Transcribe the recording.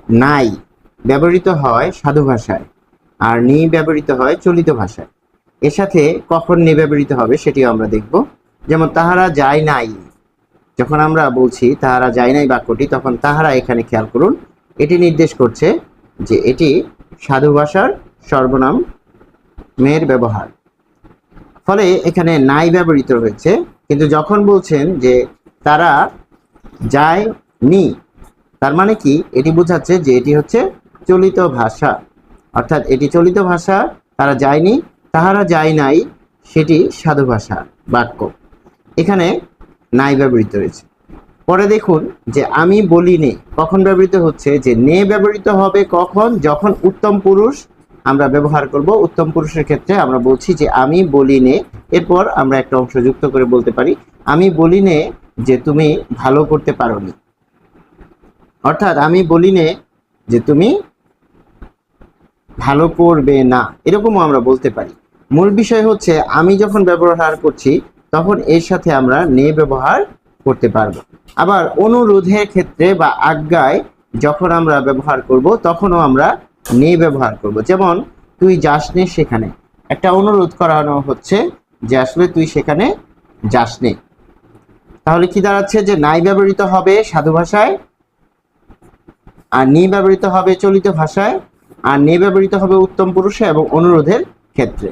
নাই ব্যবহৃত হয় সাধু ভাষায় আর নি ব্যবহৃত হয় চলিত ভাষায়। এর সাথে কখন নি ব্যবহৃত হবে সেটিও আমরা দেখব। যেমন তাহারা যায় নাই, যখন আমরা বলছি তাহারা যায় নাই বাক্যটি, তখন তাহারা এখানে খেয়াল করুন, এটি নির্দেশ করছে যে এটি সাধু ভাষার সর্বনাম মেয়ের ব্যবহার, ফলে এখানে নাই ব্যবহৃত হয়েছে। কিন্তু যখন বলছেন যে তারা যায় নি, তার মানে কি এটি বোঝাচ্ছে যে এটি হচ্ছে চলিত ভাষা, অর্থাৎ এটি চলিত ভাষা। তারা যায়নি, তাহারা যায় নাই, সেটি সাধু ভাষা বাক্য, এখানে নাই ব্যবহৃত হয়েছে। পরে দেখুন যে আমি বলি নে কখন ব্যবহৃত হচ্ছে, যে নে ব্যবহৃত হবে কখন, যখন উত্তম পুরুষ আমরা ব্যবহার করব। উত্তম পুরুষের ক্ষেত্রে আমরা বলছি যে আমি বলি নে, এরপর আমরা একটা অংশ যুক্ত করে বলতে পারি আমি বলি নে যে তুমি ভালো করতে পারোনি, অর্থাৎ আমি বলি নে যে তুমি ভালো করবে না, এরকমও আমরা বলতে পারি। মূল বিষয় হচ্ছে আমি যখন ব্যবহার করছি তখন এর সাথে আমরা নে ব্যবহার করতে পারবো। আবার অনুরোধের ক্ষেত্রে বা আজ্ঞায় যখন আমরা ব্যবহার করব তখনও আমরা নে ব্যবহার করব। যেমন তুই যাস নে সেখানে, একটা অনুরোধ করানো হচ্ছে যে আসলে তুই সেখানে যাস নে। তাহলে কি দাঁড়াচ্ছে যে নাই ব্যবহৃত হবে সাধু ভাষায়, আর নি ব্যবহৃত হবে চলিত ভাষায়, আর নে ব্যবহৃত হবে উত্তম পুরুষে এবং অনুরোধের ক্ষেত্রে।